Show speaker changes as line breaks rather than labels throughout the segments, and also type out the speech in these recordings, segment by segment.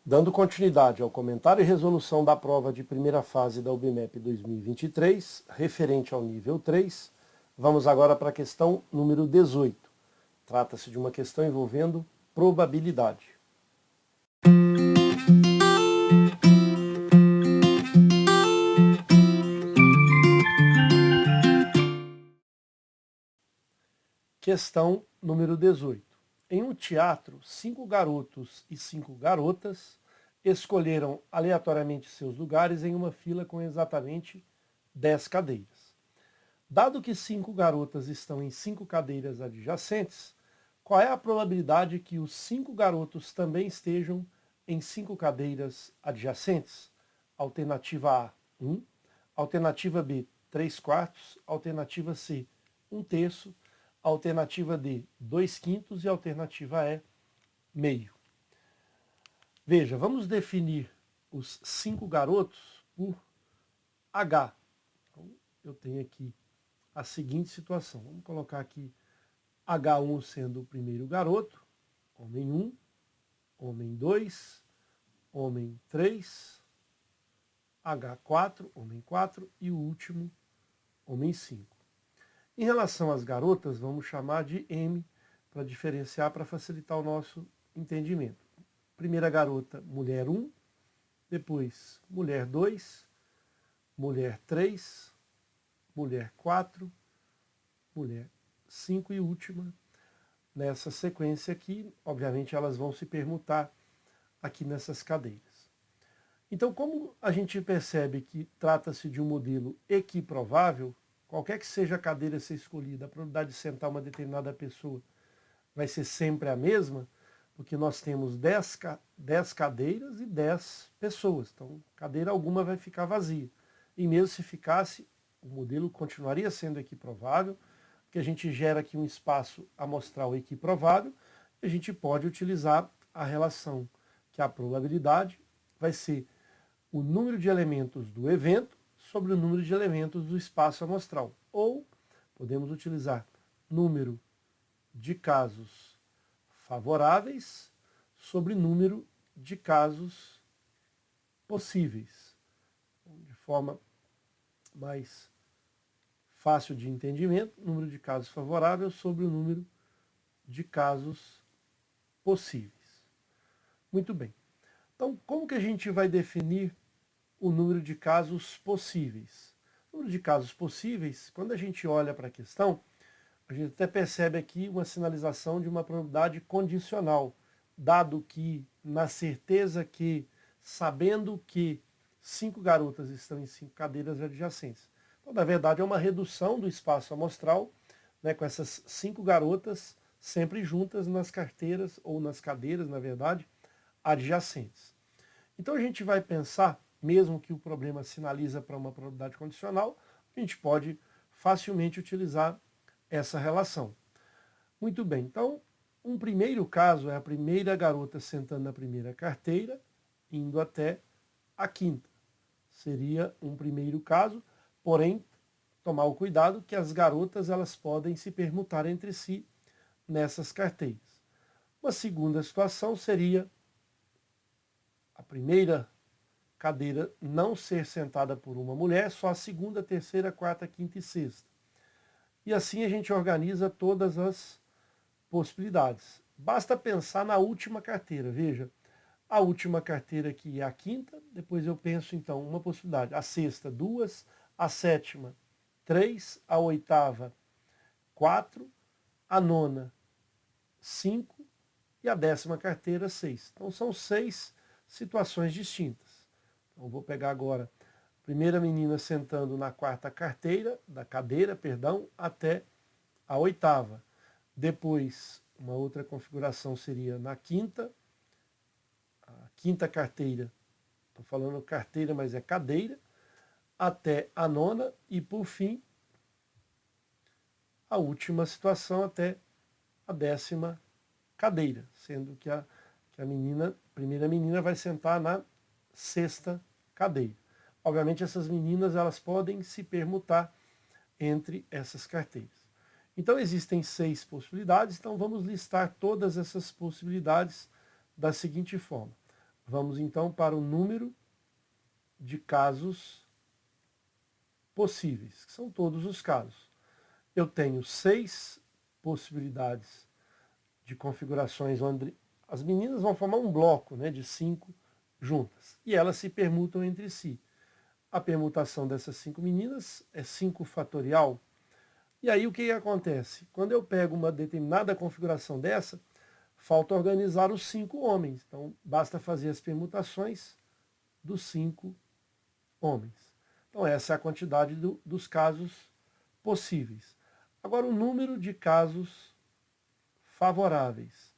Dando continuidade ao comentário e resolução da prova de primeira fase da UBMEP 2023, referente ao nível 3, vamos agora para a questão número 18. Trata-se de uma questão envolvendo probabilidade. Questão número 18. Em um teatro, 5 garotos e 5 garotas escolheram aleatoriamente seus lugares em uma fila com exatamente 10 cadeiras. Dado que 5 garotas estão em 5 cadeiras adjacentes, qual é a probabilidade que os 5 garotos também estejam em 5 cadeiras adjacentes? Alternativa A, 1. Alternativa B, 3/4. Alternativa C, 1/3. Alternativa D, 2/5 e alternativa E, meio. Veja, vamos definir os 5 garotos por H. Então, eu tenho aqui a seguinte situação. Vamos colocar aqui H1 sendo o primeiro garoto, homem 1, homem 2, homem 3, H4, homem 4 e o último, homem 5. Em relação às garotas, vamos chamar de M para diferenciar, para facilitar o nosso entendimento. Primeira garota, mulher 1, depois mulher 2, mulher 3, mulher 4, mulher 5 e última. Nessa sequência aqui, obviamente elas vão se permutar aqui nessas cadeiras. Então, como a gente percebe que trata-se de um modelo equiprovável, qualquer que seja a cadeira a ser escolhida, a probabilidade de sentar uma determinada pessoa vai ser sempre a mesma, porque nós temos 10 cadeiras e 10 pessoas. Então, cadeira alguma vai ficar vazia. E mesmo se ficasse, o modelo continuaria sendo equiprovável, porque a gente gera aqui um espaço amostral equiprovável, e a gente pode utilizar a relação que a probabilidade vai ser o número de elementos do evento sobre o número de elementos do espaço amostral. Ou podemos utilizar número de casos favoráveis sobre número de casos possíveis. De forma mais fácil de entendimento, número de casos favoráveis sobre o número de casos possíveis. Muito bem. Então, como que a gente vai definir o número de casos possíveis? O número de casos possíveis, quando a gente olha para a questão, a gente até percebe aqui uma sinalização de uma probabilidade condicional, dado que, na certeza que, sabendo que 5 garotas estão em 5 cadeiras adjacentes. Então, na verdade, é uma redução do espaço amostral, né, com essas 5 garotas sempre juntas nas carteiras, ou nas cadeiras, na verdade, adjacentes. Então a gente vai pensar, mesmo que o problema sinaliza para uma probabilidade condicional, a gente pode facilmente utilizar essa relação. Muito bem, então, um primeiro caso é a primeira garota sentando na primeira carteira, indo até a quinta. Seria um primeiro caso, porém, tomar o cuidado que as garotas elas podem se permutar entre si nessas carteiras. Uma segunda situação seria a primeira cadeira não ser sentada por uma mulher, só a segunda, terceira, quarta, quinta e sexta. E assim a gente organiza todas as possibilidades. Basta pensar na última carteira. Veja, a última carteira aqui é a quinta, depois eu penso então uma possibilidade. A sexta, 2, a sétima, 3, a oitava, 4, a nona, 5 e a 10ª carteira, 6. Então são 6 situações distintas. Então vou pegar agora a primeira menina sentando na quarta carteira, até a oitava. Depois, uma outra configuração seria na quinta, a quinta carteira, estou falando carteira, mas é cadeira, até a nona e, por fim, a última situação até a 10ª cadeira, sendo que a primeira menina vai sentar na 6ª cadeira. Obviamente essas meninas elas podem se permutar entre essas carteiras. Então existem 6 possibilidades, então vamos listar todas essas possibilidades da seguinte forma. Vamos então para o número de casos possíveis, que são todos os casos. Eu tenho 6 possibilidades de configurações onde as meninas vão formar um bloco, né, de 5 juntas. E elas se permutam entre si. A permutação dessas 5 meninas é 5 fatorial. E aí o que acontece? Quando eu pego uma determinada configuração dessa, falta organizar os 5 homens. Então basta fazer as permutações dos 5 homens. Então essa é a quantidade dos casos possíveis. Agora o número de casos favoráveis.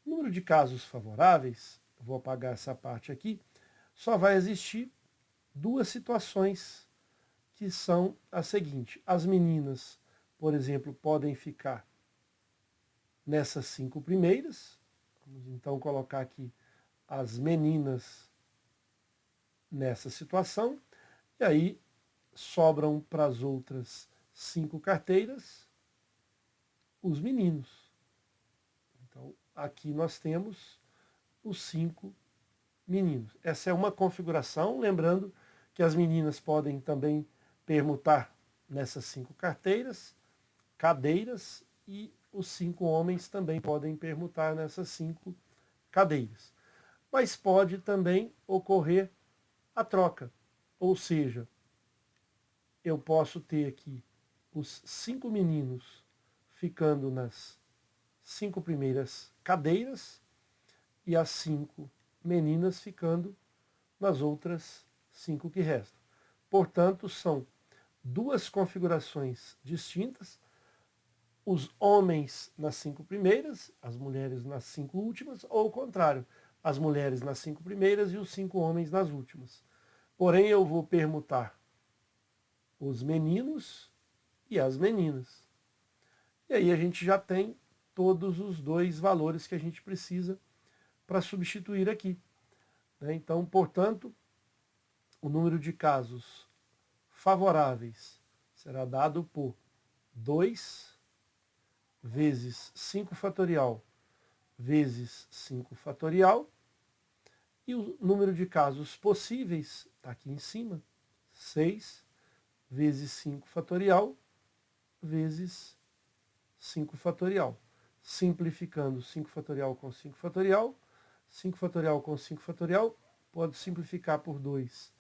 O número de casos favoráveis, vou apagar essa parte aqui, só vai existir 2 situações que são a seguinte. As meninas, por exemplo, podem ficar nessas 5 primeiras. Vamos então colocar aqui as meninas nessa situação. E aí sobram para as outras 5 carteiras os meninos. Então aqui nós temos os 5 meninos. Essa é uma configuração, lembrando que as meninas podem também permutar nessas 5 carteiras, cadeiras, e os 5 homens também podem permutar nessas 5 cadeiras. Mas pode também ocorrer a troca, ou seja, eu posso ter aqui os 5 meninos ficando nas 5 primeiras cadeiras e as 5 meninas ficando nas outras 5 que restam. Portanto, são 2 configurações distintas, os homens nas 5 primeiras, as mulheres nas 5 últimas, ou o contrário, as mulheres nas 5 primeiras e os 5 homens nas últimas. Porém, eu vou permutar os meninos e as meninas. E aí a gente já tem todos os 2 valores que a gente precisa para substituir aqui. Então, portanto, o número de casos favoráveis será dado por 2 vezes 5 fatorial vezes 5 fatorial, e o número de casos possíveis está aqui em cima, 6 vezes 5 fatorial vezes 5 fatorial. Simplificando 5 fatorial com 5 fatorial, 5 fatorial com 5 fatorial, pode simplificar por 2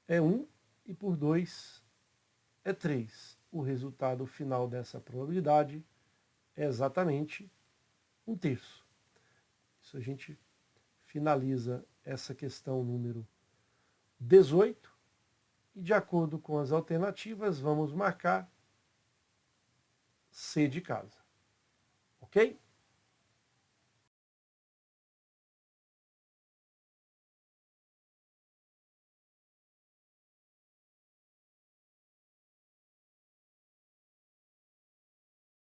é 1 e por 2 é 3. O resultado final dessa probabilidade é exatamente 1/3. Isso a gente finaliza essa questão número 18 e, de acordo com as alternativas, vamos marcar C de casa. Ok?